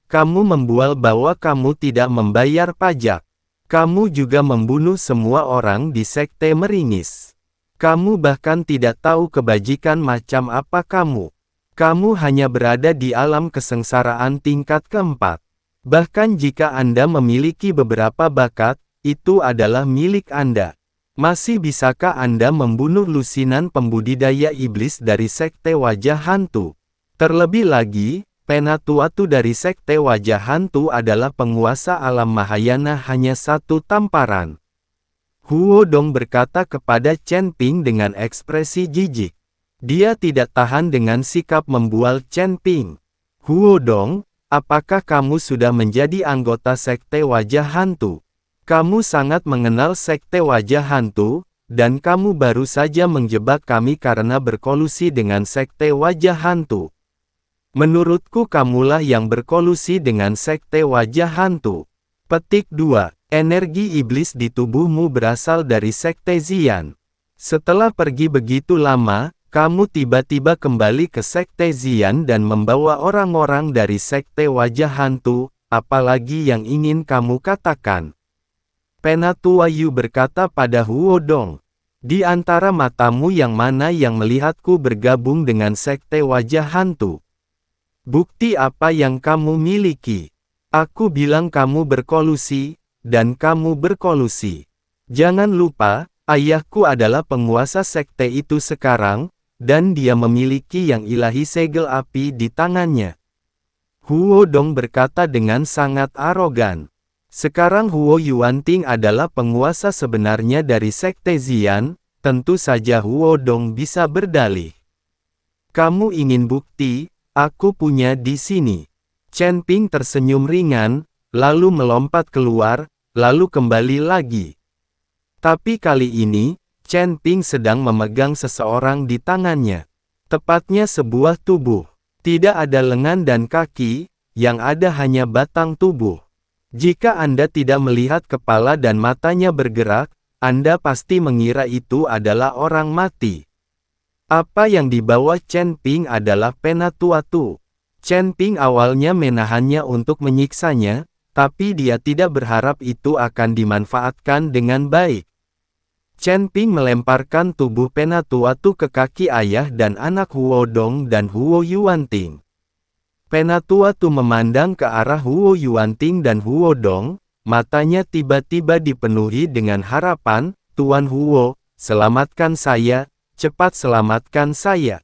Kamu membual bahwa kamu tidak membayar pajak. Kamu juga membunuh semua orang di sekte meringis. Kamu bahkan tidak tahu kebajikan macam apa kamu. Kamu hanya berada di alam kesengsaraan tingkat keempat. Bahkan jika Anda memiliki beberapa bakat, itu adalah milik Anda. Masih bisakah Anda membunuh lusinan pembudidaya iblis dari sekte wajah hantu? Terlebih lagi, Penatuatu dari sekte wajah hantu adalah penguasa alam Mahayana hanya satu tamparan. Huo Dong berkata kepada Chen Ping dengan ekspresi jijik. Dia tidak tahan dengan sikap membual Chen Ping. Huo Dong, apakah kamu sudah menjadi anggota sekte wajah hantu? Kamu sangat mengenal sekte wajah hantu, dan kamu baru saja menjebak kami karena berkolusi dengan sekte wajah hantu. Menurutku kamulah yang berkolusi dengan sekte wajah hantu. Petik 2. Energi iblis di tubuhmu berasal dari sekte Xian. Setelah pergi begitu lama, kamu tiba-tiba kembali ke sekte Xian dan membawa orang-orang dari sekte wajah hantu, apalagi yang ingin kamu katakan? Penatua Yu berkata pada Huo Dong. Di antara matamu yang mana yang melihatku bergabung dengan sekte wajah hantu? Bukti apa yang kamu miliki? Aku bilang kamu berkolusi, dan kamu berkolusi. Jangan lupa, ayahku adalah penguasa sekte itu sekarang, dan dia memiliki yang ilahi segel api di tangannya. Huo Dong berkata dengan sangat arogan. Sekarang Huo Yuanting adalah penguasa sebenarnya dari sekte Xian, tentu saja Huo Dong bisa berdalih. Kamu ingin bukti? Aku punya di sini. Chen Ping tersenyum ringan, lalu melompat keluar, lalu kembali lagi. Tapi kali ini, Chen Ping sedang memegang seseorang di tangannya. Tepatnya sebuah tubuh. Tidak ada lengan dan kaki, yang ada hanya batang tubuh. Jika Anda tidak melihat kepala dan matanya bergerak, Anda pasti mengira itu adalah orang mati. Apa yang dibawa Chen Ping adalah Penatuatu. Chen Ping awalnya menahannya untuk menyiksanya, tapi dia tidak berharap itu akan dimanfaatkan dengan baik. Chen Ping melemparkan tubuh Penatuatu ke kaki ayah dan anak Huo Dong dan Huo Yuanting. Penatuatu memandang ke arah Huo Yuanting dan Huo Dong, matanya tiba-tiba dipenuhi dengan harapan, Tuan Huo, selamatkan saya. Cepat selamatkan saya.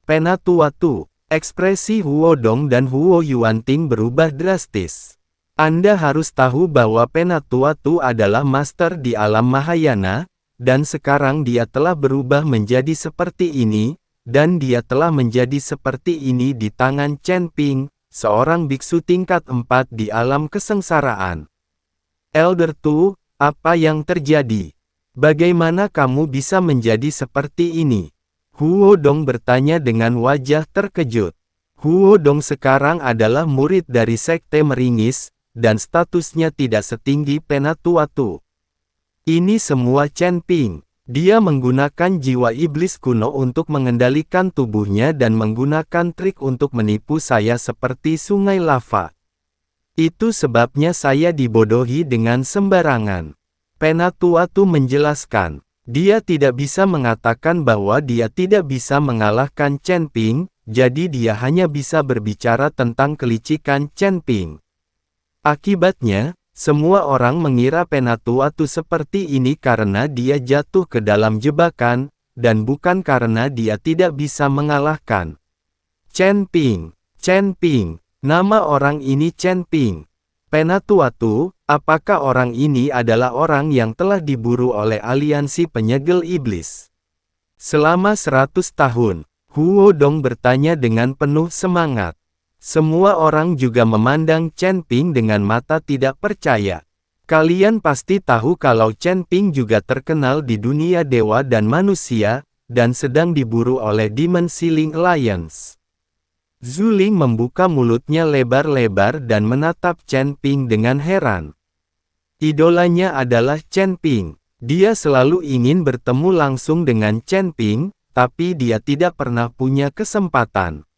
Penatuatu, ekspresi Huo Dong dan Huo Yuanting berubah drastis. Anda harus tahu bahwa Penatuatu adalah master di alam Mahayana, dan sekarang dia telah berubah menjadi seperti ini, dan dia telah menjadi seperti ini di tangan Chen Ping, seorang biksu tingkat 4 di alam kesengsaraan. Elder Tu, apa yang terjadi? Bagaimana kamu bisa menjadi seperti ini? Huo Dong bertanya dengan wajah terkejut. Huo Dong sekarang adalah murid dari sekte meringis, dan statusnya tidak setinggi Penatuatu. Ini semua Chen Ping. Dia menggunakan jiwa iblis kuno untuk mengendalikan tubuhnya dan menggunakan trik untuk menipu saya seperti sungai lava. Itu sebabnya saya dibodohi dengan sembarangan. Penatuatu menjelaskan, dia tidak bisa mengatakan bahwa dia tidak bisa mengalahkan Chen Ping, jadi dia hanya bisa berbicara tentang kelicikan Chen Ping. Akibatnya, semua orang mengira Penatuatu seperti ini karena dia jatuh ke dalam jebakan, dan bukan karena dia tidak bisa mengalahkan. Chen Ping, nama orang ini Chen Ping. Penatuatu, apakah orang ini adalah orang yang telah diburu oleh aliansi penyegel iblis? Selama 100 tahun, Huo Dong bertanya dengan penuh semangat. Semua orang juga memandang Chen Ping dengan mata tidak percaya. Kalian pasti tahu kalau Chen Ping juga terkenal di dunia dewa dan manusia, dan sedang diburu oleh Demon Sealing Alliance. Zuling membuka mulutnya lebar-lebar dan menatap Chen Ping dengan heran. Idolanya adalah Chen Ping. Dia selalu ingin bertemu langsung dengan Chen Ping, tapi dia tidak pernah punya kesempatan.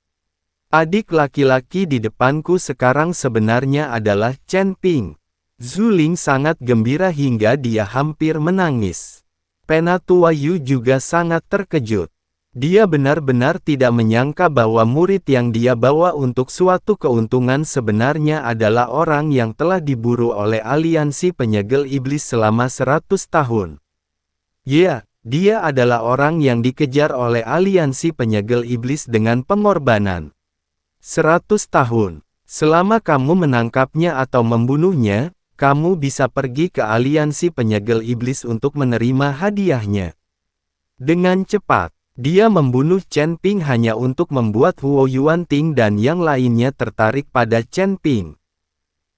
Adik laki-laki di depanku sekarang sebenarnya adalah Chen Ping. Zuling sangat gembira hingga dia hampir menangis. Penatua Yu juga sangat terkejut. Dia benar-benar tidak menyangka bahwa murid yang dia bawa untuk suatu keuntungan sebenarnya adalah orang yang telah diburu oleh aliansi penyegel iblis selama 100 tahun. Ya, dia adalah orang yang dikejar oleh aliansi penyegel iblis dengan pengorbanan. 100 tahun. Selama kamu menangkapnya atau membunuhnya, kamu bisa pergi ke aliansi penyegel iblis untuk menerima hadiahnya. Dengan cepat, dia membunuh Chen Ping hanya untuk membuat Huo Yuanting dan yang lainnya tertarik pada Chen Ping.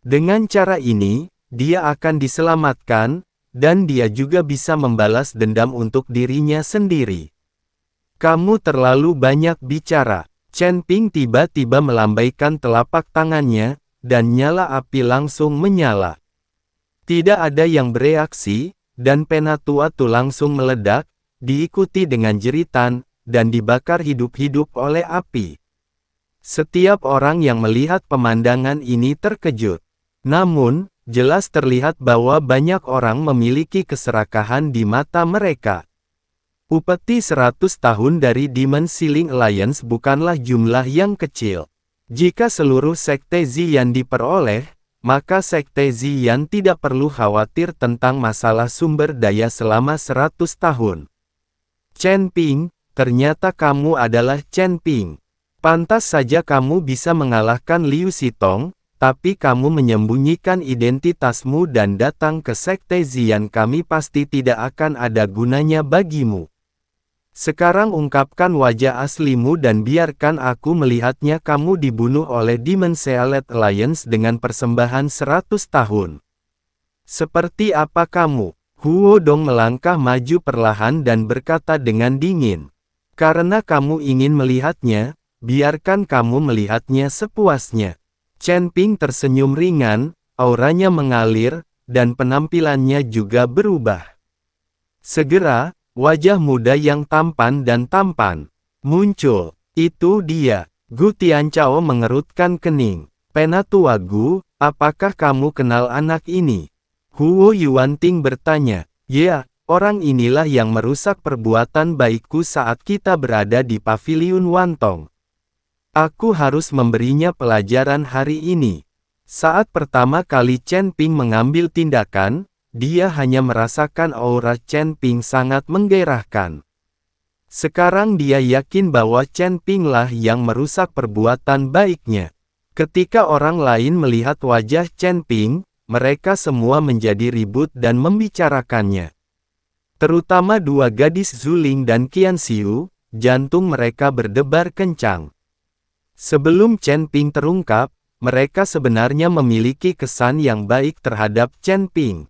Dengan cara ini, dia akan diselamatkan, dan dia juga bisa membalas dendam untuk dirinya sendiri. Kamu terlalu banyak bicara. Chen Ping tiba-tiba melambaikan telapak tangannya, dan nyala api langsung menyala. Tidak ada yang bereaksi, dan Penatua Tu langsung meledak, diikuti dengan jeritan, dan dibakar hidup-hidup oleh api. Setiap orang yang melihat pemandangan ini terkejut. Namun, jelas terlihat bahwa banyak orang memiliki keserakahan di mata mereka. Upeti 100 tahun dari Demon Ceiling Alliance bukanlah jumlah yang kecil. Jika seluruh Sekte Ziyan diperoleh, maka Sekte Ziyan tidak perlu khawatir tentang masalah sumber daya selama 100 tahun. Chen Ping, ternyata kamu adalah Chen Ping. Pantas saja kamu bisa mengalahkan Liu Sitong, tapi kamu menyembunyikan identitasmu dan datang ke Sekte Ziyan. Kami pasti tidak akan ada gunanya bagimu. Sekarang ungkapkan wajah aslimu dan biarkan aku melihatnya. Kamu dibunuh oleh Demon Sealet Alliance dengan persembahan 100 tahun. Seperti apa kamu? Huo Dong melangkah maju perlahan dan berkata dengan dingin. Karena kamu ingin melihatnya, biarkan kamu melihatnya sepuasnya. Chen Ping tersenyum ringan, auranya mengalir, dan penampilannya juga berubah. Segera, wajah muda yang tampan muncul. Itu dia. Gu Tianchao mengerutkan kening. Penatua Gu, apakah kamu kenal anak ini? Huo Yuanting bertanya. Ya, orang inilah yang merusak perbuatan baikku saat kita berada di Paviliun Wantong. Aku harus memberinya pelajaran hari ini. Saat pertama kali Chen Ping mengambil tindakan, dia hanya merasakan aura Chen Ping sangat menggairahkan. Sekarang dia yakin bahwa Chen Ping lah yang merusak perbuatan baiknya. Ketika orang lain melihat wajah Chen Ping, mereka semua menjadi ribut dan membicarakannya. Terutama dua gadis Zuling dan Qian Xiu, jantung mereka berdebar kencang. Sebelum Chen Ping terungkap, mereka sebenarnya memiliki kesan yang baik terhadap Chen Ping.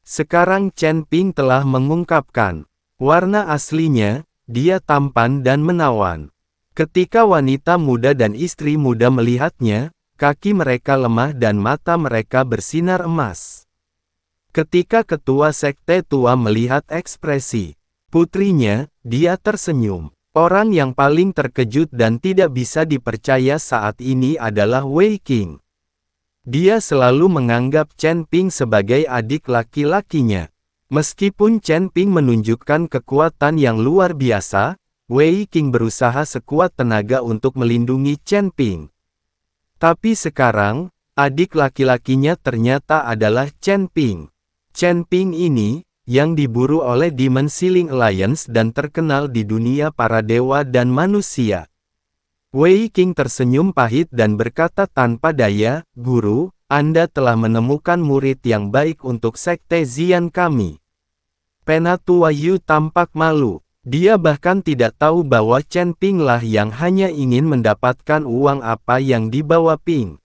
Sekarang Chen Ping telah mengungkapkan warna aslinya, dia tampan dan menawan. Ketika wanita muda dan istri muda melihatnya, kaki mereka lemah dan mata mereka bersinar emas. Ketika ketua sekte tua melihat ekspresi putrinya, dia tersenyum. Orang yang paling terkejut dan tidak bisa dipercaya saat ini adalah Wei Qing. Dia selalu menganggap Chen Ping sebagai adik laki-lakinya. Meskipun Chen Ping menunjukkan kekuatan yang luar biasa, Wei Qing berusaha sekuat tenaga untuk melindungi Chen Ping. Tapi sekarang, adik laki-lakinya ternyata adalah Chen Ping. Chen Ping ini, yang diburu oleh Demon Ceiling Alliance dan terkenal di dunia para dewa dan manusia. Wei Qing tersenyum pahit dan berkata tanpa daya, Guru, Anda telah menemukan murid yang baik untuk Sekte Ziyan kami. Penatua Yu tampak malu. Dia bahkan tidak tahu bahwa Chen Ping lah yang hanya ingin mendapatkan uang apa yang dibawa Ping.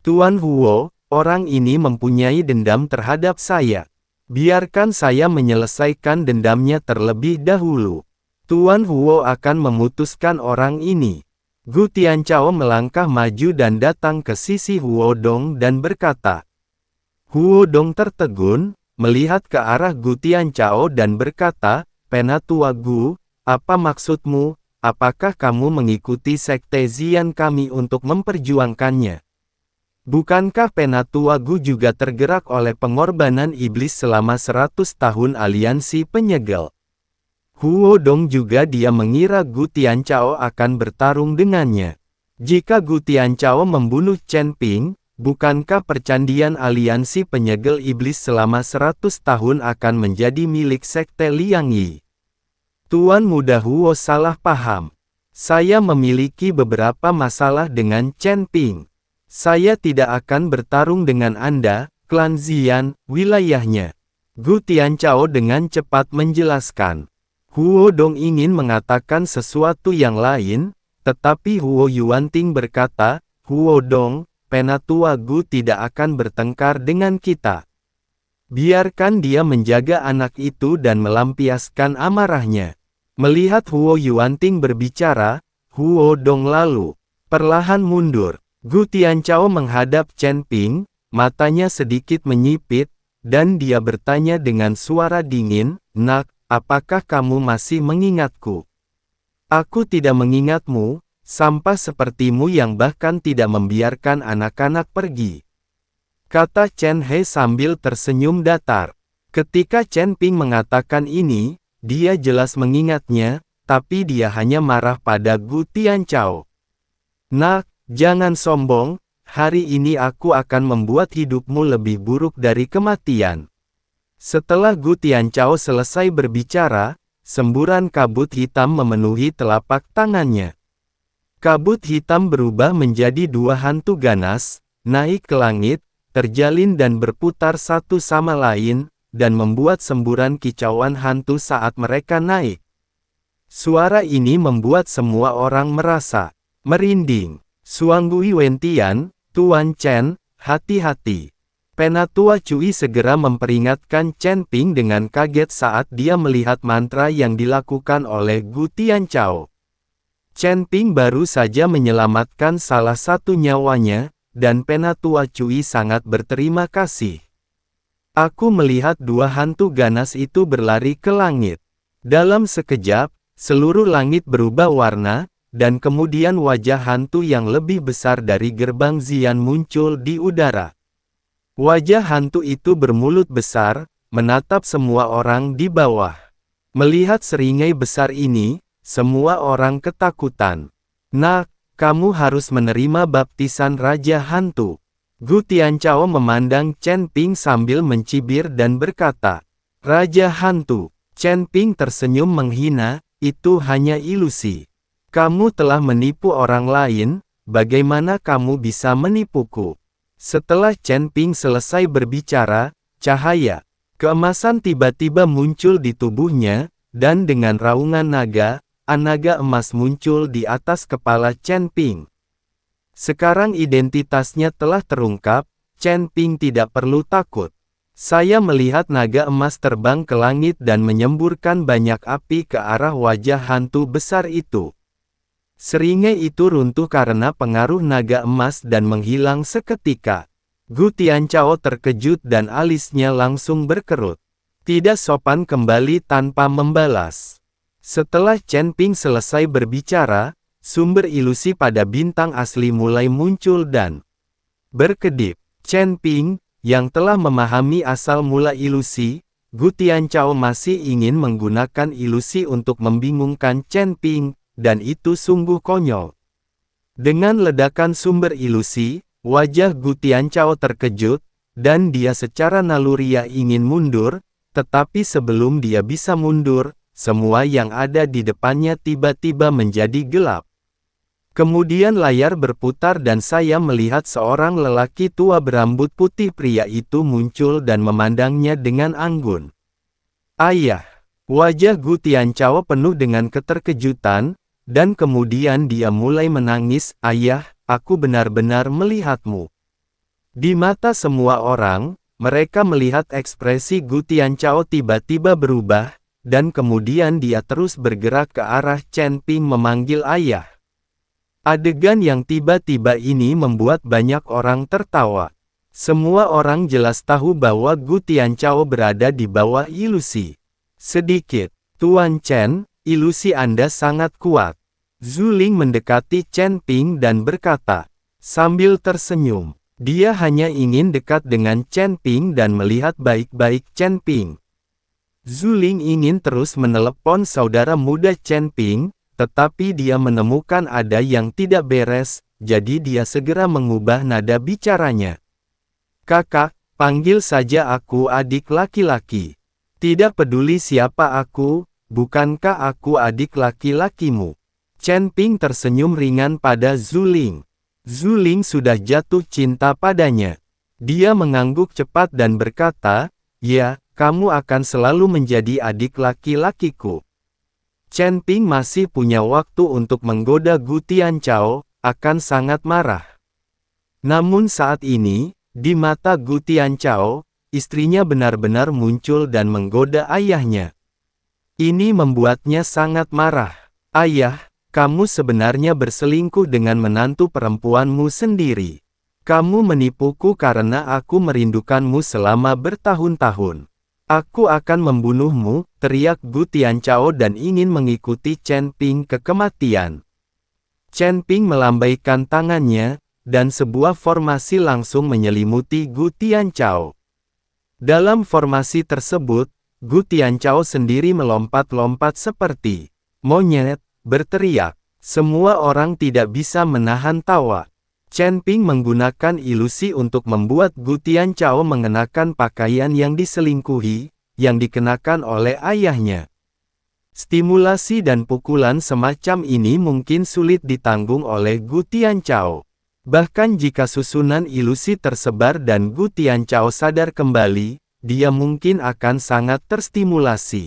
Tuan Huo, orang ini mempunyai dendam terhadap saya. Biarkan saya menyelesaikan dendamnya terlebih dahulu. Tuan Huo akan memutuskan orang ini. Gu Tianchao melangkah maju dan datang ke sisi Huo Dong dan berkata. Huo Dong tertegun, melihat ke arah Gu Tianchao dan berkata, Penatua Gu, apa maksudmu? apakah kamu mengikuti sekte Zian kami untuk memperjuangkannya? Bukankah Penatua Gu juga tergerak oleh pengorbanan iblis selama 100 tahun aliansi penyegel? Huo Dong juga dia mengira Gu Tianchao akan bertarung dengannya. Jika Gu Tianchao membunuh Chen Ping, bukankah percandian aliansi penyegel iblis selama 100 tahun akan menjadi milik sekte Liang Yi? Tuan Muda Huo salah paham. Saya memiliki beberapa masalah dengan Chen Ping. Saya tidak akan bertarung dengan Anda, klan Zian, wilayahnya. Gu Tianchao dengan cepat menjelaskan. Huo Dong ingin mengatakan sesuatu yang lain, tetapi Huo Yuanting berkata, Huo Dong, Penatua Gu tidak akan bertengkar dengan kita. Biarkan dia menjaga anak itu dan melampiaskan amarahnya. Melihat Huo Yuanting berbicara, Huo Dong lalu perlahan mundur. Gu Tianchao menghadap Chen Ping, matanya sedikit menyipit, dan dia bertanya dengan suara dingin, Nak, apakah kamu masih mengingatku? Aku tidak mengingatmu, sampah sepertimu yang bahkan tidak membiarkan anak-anak pergi. Kata Chen He sambil tersenyum datar. Ketika Chen Ping mengatakan ini, dia jelas mengingatnya, tapi dia hanya marah pada Gu Tianchao. Nak, jangan sombong, hari ini aku akan membuat hidupmu lebih buruk dari kematian. Setelah Gu Tianchao selesai berbicara, semburan kabut hitam memenuhi telapak tangannya. Kabut hitam berubah menjadi dua hantu ganas, naik ke langit, terjalin dan berputar satu sama lain, dan membuat semburan kicauan hantu saat mereka naik. Suara ini membuat semua orang merasa merinding. Suanggui Wentian, Tuan Chen, hati-hati. Penatua Cui segera memperingatkan Chen Ping dengan kaget saat dia melihat mantra yang dilakukan oleh Gu Tianchao. Chen Ping baru saja menyelamatkan salah satu nyawanya, dan Penatua Cui sangat berterima kasih. Aku melihat dua hantu ganas itu berlari ke langit. Dalam sekejap, seluruh langit berubah warna, dan kemudian wajah hantu yang lebih besar dari gerbang Zian muncul di udara. Wajah hantu itu bermulut besar, menatap semua orang di bawah. Melihat seringai besar ini, semua orang ketakutan. Nak, kamu harus menerima baptisan Raja Hantu. Gu Tianchao memandang Chen Ping sambil mencibir dan berkata, Raja Hantu. Chen Ping tersenyum menghina, itu hanya ilusi. Kamu telah menipu orang lain, bagaimana kamu bisa menipuku? Setelah Chen Ping selesai berbicara, cahaya keemasan tiba-tiba muncul di tubuhnya, dan dengan raungan naga, naga emas muncul di atas kepala Chen Ping. Sekarang identitasnya telah terungkap, Chen Ping tidak perlu takut. Saya melihat naga emas terbang ke langit dan menyemburkan banyak api ke arah wajah hantu besar itu. Seringai itu runtuh karena pengaruh naga emas dan menghilang seketika. Gu Tianchao terkejut dan alisnya langsung berkerut. Tidak sopan kembali tanpa membalas. Setelah Chen Ping selesai berbicara, sumber ilusi pada bintang asli mulai muncul dan berkedip. Chen Ping, yang telah memahami asal mula ilusi, Gu Tianchao masih ingin menggunakan ilusi untuk membingungkan Chen Ping, dan itu sungguh konyol. Dengan ledakan sumber ilusi, wajah Gu Tianchao terkejut, dan dia secara naluriah ingin mundur, tetapi sebelum dia bisa mundur, semua yang ada di depannya tiba-tiba menjadi gelap. Kemudian layar berputar dan saya melihat seorang lelaki tua berambut putih. Pria itu muncul dan memandangnya dengan anggun. Ayah! Wajah Gu Tianchao penuh dengan keterkejutan, dan kemudian dia mulai menangis. Ayah, aku benar-benar melihatmu. Di mata semua orang, mereka melihat ekspresi Gu Tianchao tiba-tiba berubah, dan kemudian dia terus bergerak ke arah Chen Ping memanggil ayah. Adegan yang tiba-tiba ini membuat banyak orang tertawa. Semua orang jelas tahu bahwa Gu Tianchao berada di bawah ilusi. Sedikit, Tuan Chen, ilusi Anda sangat kuat. Zuling mendekati Chen Ping dan berkata, sambil tersenyum, dia hanya ingin dekat dengan Chen Ping dan melihat baik-baik Chen Ping. Zuling ingin terus menelepon saudara muda Chen Ping, tetapi dia menemukan ada yang tidak beres, jadi dia segera mengubah nada bicaranya. Kakak, panggil saja aku adik laki-laki. Tidak peduli siapa aku, bukankah aku adik laki-lakimu? Chen Ping tersenyum ringan pada Zuling. Zuling sudah jatuh cinta padanya. Dia mengangguk cepat dan berkata, ya, kamu akan selalu menjadi adik laki-lakiku. Chen Ping masih punya waktu untuk menggoda Gu Tianchao, akan sangat marah. Namun saat ini, di mata Gu Tianchao, istrinya benar-benar muncul dan menggoda ayahnya. Ini membuatnya sangat marah. Ayah, kamu sebenarnya berselingkuh dengan menantu perempuanmu sendiri. Kamu menipuku karena aku merindukanmu selama bertahun-tahun. Aku akan membunuhmu, teriak Gu Tianchao dan ingin mengikuti Chen Ping ke kematian. Chen Ping melambaikan tangannya, dan sebuah formasi langsung menyelimuti Gu Tianchao. Dalam formasi tersebut, Gu Tianchao sendiri melompat-lompat seperti monyet, berteriak. Semua orang tidak bisa menahan tawa. Chen Ping menggunakan ilusi untuk membuat Gu Tianchao mengenakan pakaian yang diselingkuhi, yang dikenakan oleh ayahnya. Stimulasi dan pukulan semacam ini mungkin sulit ditanggung oleh Gu Tianchao. Bahkan jika susunan ilusi tersebar dan Gu Tianchao sadar kembali, dia mungkin akan sangat terstimulasi.